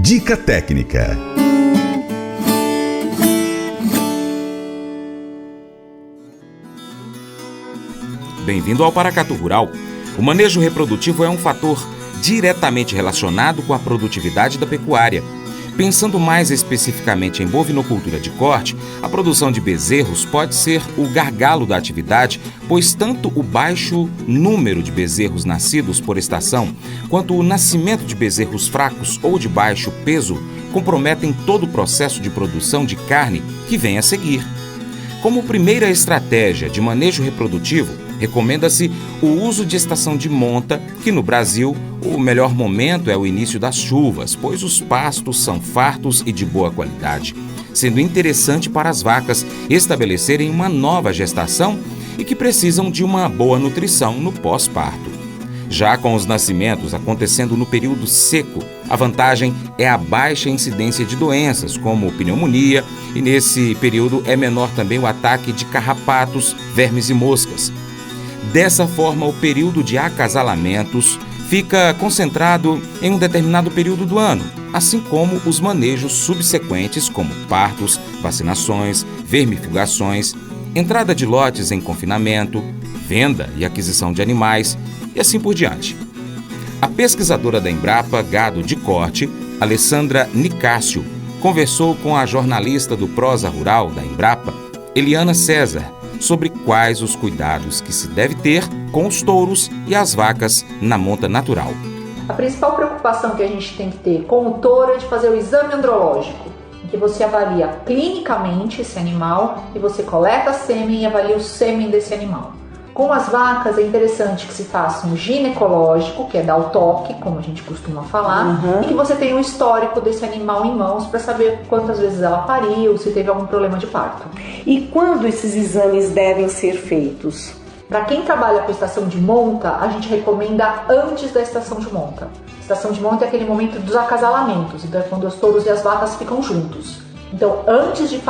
Dica técnica. Bem-vindo ao Paracatu Rural. O manejo reprodutivo é um fator diretamente relacionado com a produtividade da pecuária. Pensando mais especificamente em bovinocultura de corte, a produção de bezerros pode ser o gargalo da atividade, pois tanto o baixo número de bezerros nascidos por estação, quanto o nascimento de bezerros fracos ou de baixo peso comprometem todo o processo de produção de carne que vem a seguir. Como primeira estratégia de manejo reprodutivo, recomenda-se o uso de estação de monta, que no Brasil o melhor momento é o início das chuvas, pois os pastos são fartos e de boa qualidade, sendo interessante para as vacas estabelecerem uma nova gestação e que precisam de uma boa nutrição no pós-parto. Já com os nascimentos acontecendo no período seco, a vantagem é a baixa incidência de doenças, como pneumonia, e nesse período é menor também o ataque de carrapatos, vermes e moscas. Dessa forma, o período de acasalamentos fica concentrado em um determinado período do ano, assim como os manejos subsequentes, como partos, vacinações, vermifugações, entrada de lotes em confinamento, venda e aquisição de animais e assim por diante. A pesquisadora da Embrapa Gado de Corte, Alessandra Nicásio, conversou com a jornalista do Prosa Rural da Embrapa, Eliana César, sobre quais os cuidados que se deve ter com os touros e as vacas na monta natural. A principal preocupação que a gente tem que ter com o touro é de fazer o exame andrológico, em que você avalia clinicamente esse animal e você coleta sêmen e avalia o sêmen desse animal. Com as vacas é interessante que se faça um ginecológico, que é dar o toque, como a gente costuma falar, e que você tenha um histórico desse animal em mãos para saber quantas vezes ela pariu, se teve algum problema de parto. E quando esses exames devem ser feitos? Para quem trabalha com estação de monta, a gente recomenda antes da estação de monta. Estação de monta é aquele momento dos acasalamentos, então é quando os touros e as vacas ficam juntos. Então, antes de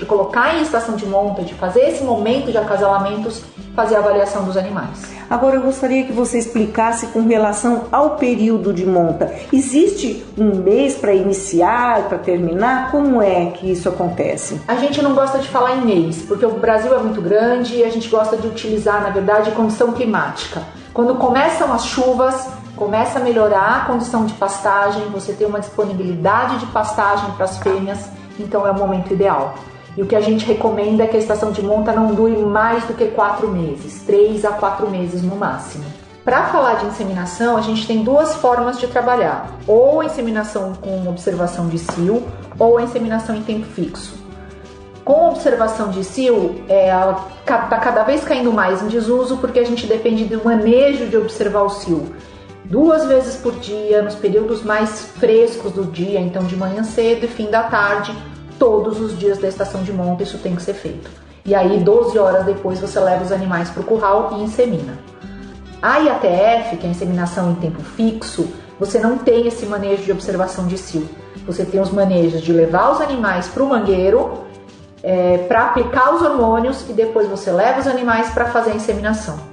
colocar em estação de monta, de fazer esse momento de acasalamentos, fazer a avaliação dos animais. Agora, eu gostaria que você explicasse com relação ao período de monta. Existe um mês para iniciar, para terminar? Como é que isso acontece? A gente não gosta de falar em mês, porque o Brasil é muito grande e a gente gosta de utilizar, na verdade, condição climática. Quando começam as chuvas, começa a melhorar a condição de pastagem, você tem uma disponibilidade de pastagem para as fêmeas, então é o momento ideal. E o que a gente recomenda é que a estação de monta não dure mais do que 4 meses, 3 a 4 meses no máximo. Para falar de inseminação, a gente tem duas formas de trabalhar, ou a inseminação com observação de cio, ou a inseminação em tempo fixo. Com observação de cio, está cada vez caindo mais em desuso, porque a gente depende do manejo de observar o cio 2 vezes por dia, nos períodos mais frescos do dia, então de manhã cedo e fim da tarde, todos os dias da estação de monta isso tem que ser feito. E aí 12 horas depois você leva os animais para o curral e insemina. A IATF, que é a inseminação em tempo fixo, você não tem esse manejo de observação de cio. Você tem os manejos de levar os animais para o mangueiro, para aplicar os hormônios e depois você leva os animais para fazer a inseminação.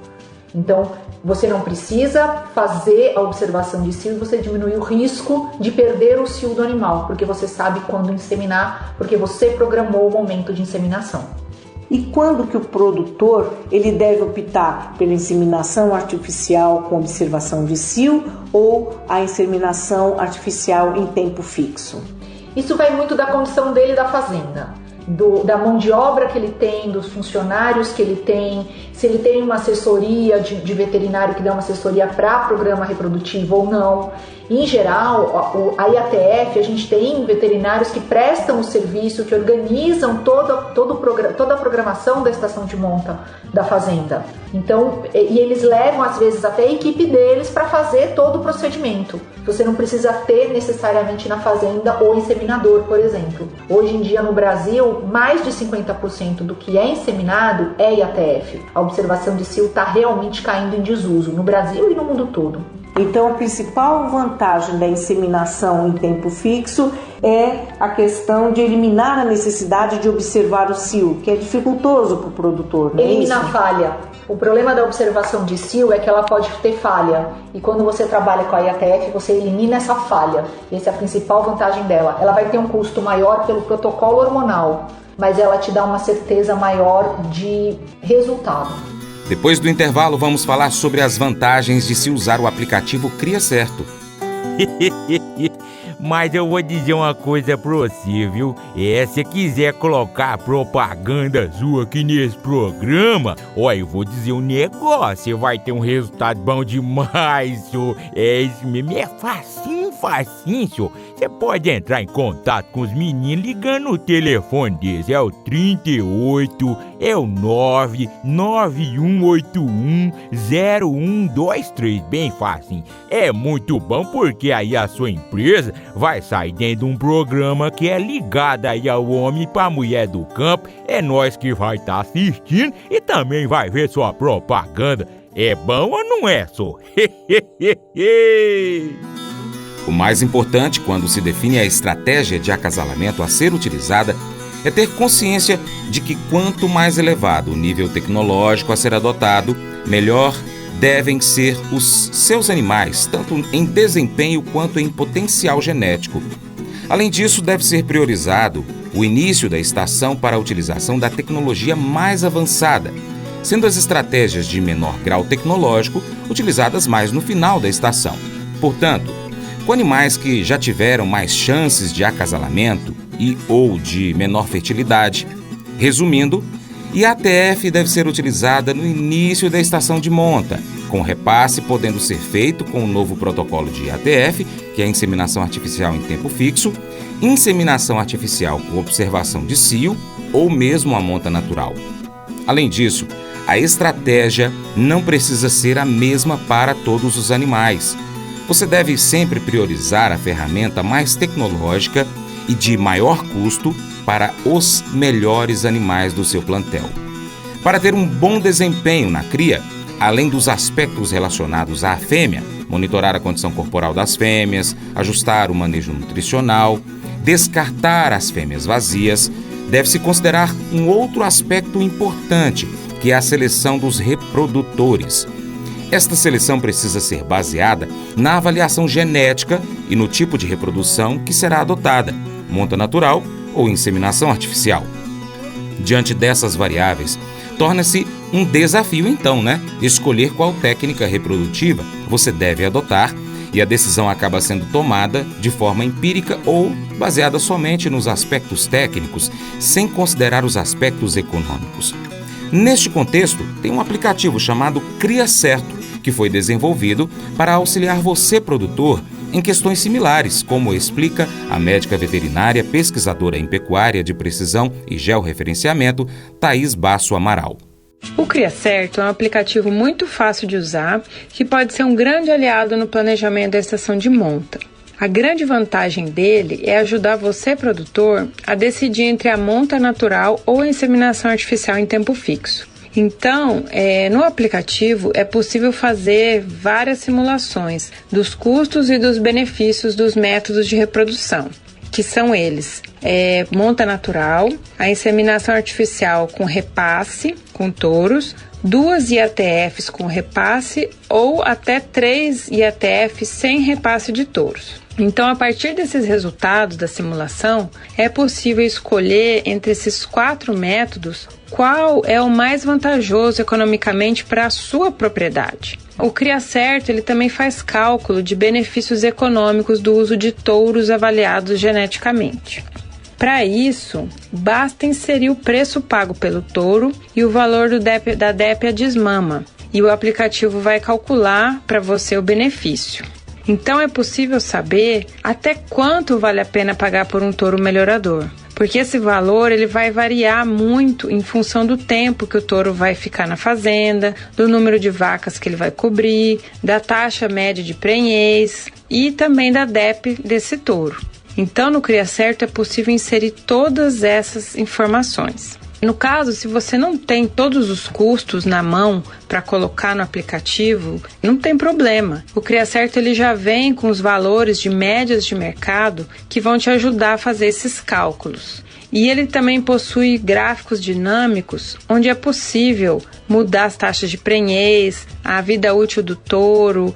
Então, você não precisa fazer a observação de cio e você diminui o risco de perder o cio do animal, porque você sabe quando inseminar, porque você programou o momento de inseminação. E quando que o produtor ele deve optar pela inseminação artificial com observação de cio ou a inseminação artificial em tempo fixo? Isso vai muito da condição dele da fazenda. Da mão de obra que ele tem, dos funcionários que ele tem, se ele tem uma assessoria de veterinário que dá uma assessoria para programa reprodutivo ou não. Em geral, a IATF, a gente tem veterinários que prestam o serviço, que organizam toda a programação da estação de monta da fazenda. Então, e eles levam às vezes até a equipe deles para fazer todo o procedimento. Você não precisa ter necessariamente na fazenda o inseminador, por exemplo. Hoje em dia no Brasil, mais de 50% do que é inseminado é IATF. A observação de cio está realmente caindo em desuso no Brasil e no mundo todo. Então, a principal vantagem da inseminação em tempo fixo é a questão de eliminar a necessidade de observar o cio, que é dificultoso para o produtor, não é isso? Elimina a falha. O problema da observação de cio é que ela pode ter falha, e quando você trabalha com a IATF, você elimina essa falha. Essa é a principal vantagem dela. Ela vai ter um custo maior pelo protocolo hormonal, mas ela te dá uma certeza maior de resultado. Depois do intervalo, vamos falar sobre as vantagens de se usar o aplicativo Cria Certo. Mas eu vou dizer uma coisa pra você, viu? Se quiser colocar propaganda sua aqui nesse programa, eu vou dizer um negócio, você vai ter um resultado bom demais, senhor. Isso mesmo, é facinho, senhor. Você pode entrar em contato com os meninos ligando o telefone deles, é o 38, é o 991810123, bem facinho. É muito bom porque aí a sua empresa vai sair dentro de um programa que é ligado aí ao homem e pra mulher do campo. É nós que vai estar assistindo e também vai ver sua propaganda. É bom ou não é, senhor? O mais importante quando se define a estratégia de acasalamento a ser utilizada é ter consciência de que quanto mais elevado o nível tecnológico a ser adotado, melhor devem ser os seus animais, tanto em desempenho quanto em potencial genético. Além disso, deve ser priorizado o início da estação para a utilização da tecnologia mais avançada, sendo as estratégias de menor grau tecnológico utilizadas mais no final da estação. Portanto, com animais que já tiveram mais chances de acasalamento e ou de menor fertilidade. Resumindo, IATF deve ser utilizada no início da estação de monta, com repasse podendo ser feito com o novo protocolo de IATF, que é a inseminação artificial em tempo fixo, inseminação artificial com observação de cio ou mesmo a monta natural. Além disso, a estratégia não precisa ser a mesma para todos os animais. Você deve sempre priorizar a ferramenta mais tecnológica e de maior custo para os melhores animais do seu plantel. Para ter um bom desempenho na cria, além dos aspectos relacionados à fêmea, monitorar a condição corporal das fêmeas, ajustar o manejo nutricional, descartar as fêmeas vazias, deve-se considerar um outro aspecto importante, que é a seleção dos reprodutores. Esta seleção precisa ser baseada na avaliação genética e no tipo de reprodução que será adotada, monta natural ou inseminação artificial. Diante dessas variáveis, torna-se um desafio então, escolher qual técnica reprodutiva você deve adotar, e a decisão acaba sendo tomada de forma empírica ou baseada somente nos aspectos técnicos, sem considerar os aspectos econômicos. Neste contexto, tem um aplicativo chamado Cria Certo, que foi desenvolvido para auxiliar você, produtor, em questões similares, como explica a médica veterinária, pesquisadora em pecuária de precisão e georreferenciamento, Thaís Basso Amaral. O Cria Certo é um aplicativo muito fácil de usar, que pode ser um grande aliado no planejamento da estação de monta. A grande vantagem dele é ajudar você, produtor, a decidir entre a monta natural ou a inseminação artificial em tempo fixo. Então, no aplicativo é possível fazer várias simulações dos custos e dos benefícios dos métodos de reprodução, que são eles: monta natural, a inseminação artificial com repasse, com touros, 2 IATFs com repasse ou até 3 IATFs sem repasse de touros. Então, a partir desses resultados da simulação, é possível escolher entre esses 4 métodos qual é o mais vantajoso economicamente para a sua propriedade. O Cria Certo ele também faz cálculo de benefícios econômicos do uso de touros avaliados geneticamente. Para isso, basta inserir o preço pago pelo touro e o valor da DEP a desmama, e o aplicativo vai calcular para você o benefício. Então é possível saber até quanto vale a pena pagar por um touro melhorador, porque esse valor ele vai variar muito em função do tempo que o touro vai ficar na fazenda, do número de vacas que ele vai cobrir, da taxa média de prenhez e também da DEP desse touro. Então, no Cria Certo é possível inserir todas essas informações. No caso, se você não tem todos os custos na mão para colocar no aplicativo, não tem problema. O CriaCerto ele já vem com os valores de médias de mercado que vão te ajudar a fazer esses cálculos. E ele também possui gráficos dinâmicos, onde é possível mudar as taxas de prenhez, a vida útil do touro,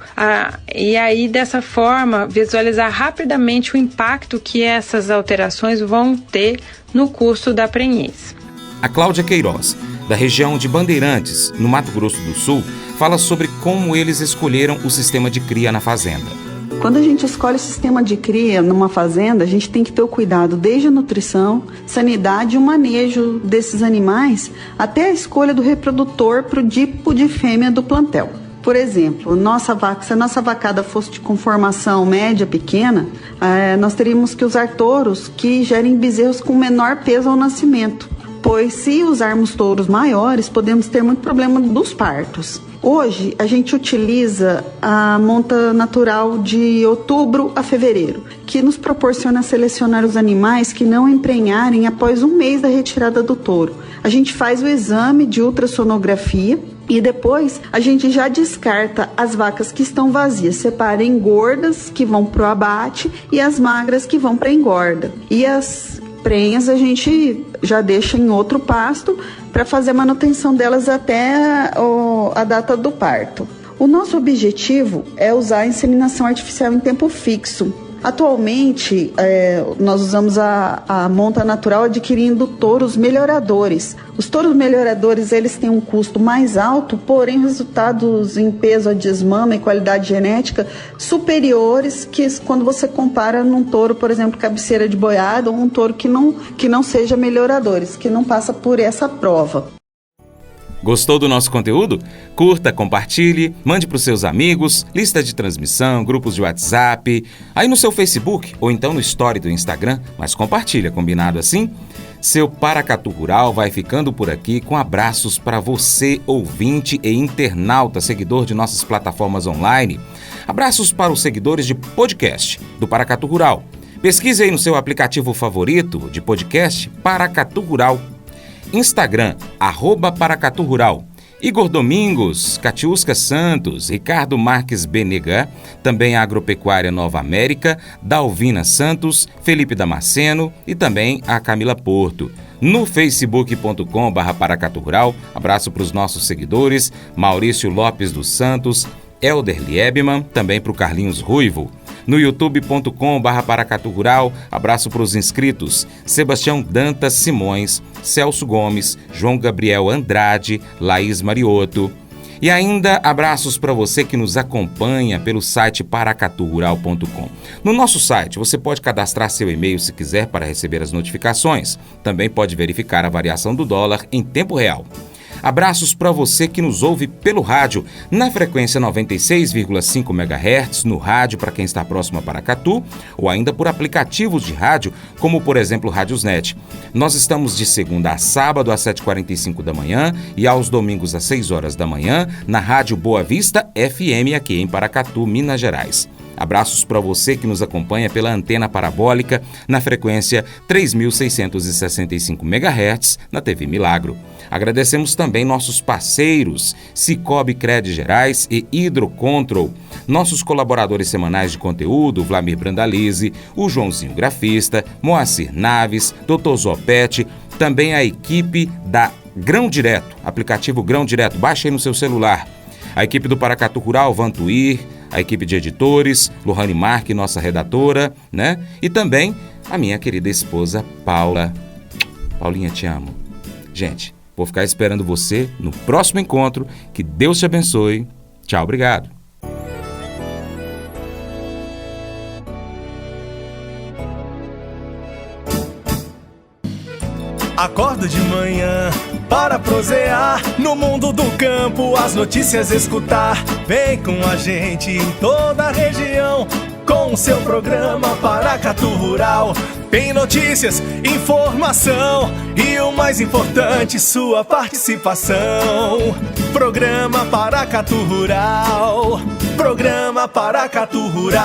e aí dessa forma visualizar rapidamente o impacto que essas alterações vão ter no custo da prenhez. A Cláudia Queiroz, da região de Bandeirantes, no Mato Grosso do Sul, fala sobre como eles escolheram o sistema de cria na fazenda. Quando a gente escolhe o sistema de cria numa fazenda, a gente tem que ter o cuidado desde a nutrição, sanidade e o manejo desses animais, até a escolha do reprodutor para o tipo de fêmea do plantel. Por exemplo, se a nossa vacada fosse de conformação média pequena, nós teríamos que usar touros que gerem bezerros com menor peso ao nascimento, pois se usarmos touros maiores, podemos ter muito problema dos partos. Hoje, a gente utiliza a monta natural de outubro a fevereiro, que nos proporciona selecionar os animais que não emprenharem após 1 mês da retirada do touro. A gente faz o exame de ultrassonografia e depois a gente já descarta as vacas que estão vazias, separa em gordas que vão para o abate e as magras que vão para a engorda. E as prenhas a gente já deixa em outro pasto para fazer a manutenção delas até a data do parto. O nosso objetivo é usar a inseminação artificial em tempo fixo. Atualmente, nós usamos a monta natural adquirindo touros melhoradores. Os touros melhoradores, eles têm um custo mais alto, porém resultados em peso a desmama e qualidade genética superiores que quando você compara num touro, por exemplo, cabeceira de boiada ou um touro que não seja melhoradores, que não passa por essa prova. Gostou do nosso conteúdo? Curta, compartilhe, mande para os seus amigos, lista de transmissão, grupos de WhatsApp, aí no seu Facebook ou então no story do Instagram, mas compartilha, combinado assim? Seu Paracatu Rural vai ficando por aqui com abraços para você, ouvinte e internauta, seguidor de nossas plataformas online. Abraços para os seguidores de podcast do Paracatu Rural. Pesquise aí no seu aplicativo favorito de podcast Paracatu Rural. Instagram, @Paracatu Rural. Igor Domingos, Catiusca Santos, Ricardo Marques Benega, também a Agropecuária Nova América, Dalvina Santos, Felipe Damasceno e também a Camila Porto. No facebook.com/Paracatu Rural, abraço para os nossos seguidores, Maurício Lopes dos Santos, Elder Liebman, também para o Carlinhos Ruivo. No youtube.com/Paracatu Rural, abraço para os inscritos, Sebastião Dantas Simões, Celso Gomes, João Gabriel Andrade, Laís Mariotto. E ainda abraços para você que nos acompanha pelo site paracaturural.com. No nosso site você pode cadastrar seu e-mail se quiser para receber as notificações. Também pode verificar a variação do dólar em tempo real. Abraços para você que nos ouve pelo rádio, na frequência 96,5 MHz, no rádio para quem está próximo a Paracatu, ou ainda por aplicativos de rádio, como por exemplo o Rádiosnet. Nós estamos de segunda a sábado às 7h45 da manhã e aos domingos às 6 horas da manhã, na Rádio Boa Vista FM aqui em Paracatu, Minas Gerais. Abraços para você que nos acompanha pela antena parabólica na frequência 3.665 MHz na TV Milagro. Agradecemos também nossos parceiros Cicobi Cred Gerais e Hidrocontrol, nossos colaboradores semanais de conteúdo, Vlamir Brandalize, o Joãozinho Grafista, Moacir Naves, Dr. Zopete, também a equipe da Grão Direto, aplicativo Grão Direto, baixe aí no seu celular. A equipe do Paracatu Rural, Vantuir, a equipe de editores, Lohane Marque, nossa redatora, né? E também a minha querida esposa, Paula. Paulinha, te amo. Gente, vou ficar esperando você no próximo encontro. Que Deus te abençoe. Tchau, obrigado. Acordo de manhã para prosear no mundo do campo, as notícias escutar. Vem com a gente em toda a região com o seu programa Paracatu Rural. Tem notícias, informação e o mais importante, sua participação. Programa Paracatu Rural. Programa Paracatu Rural.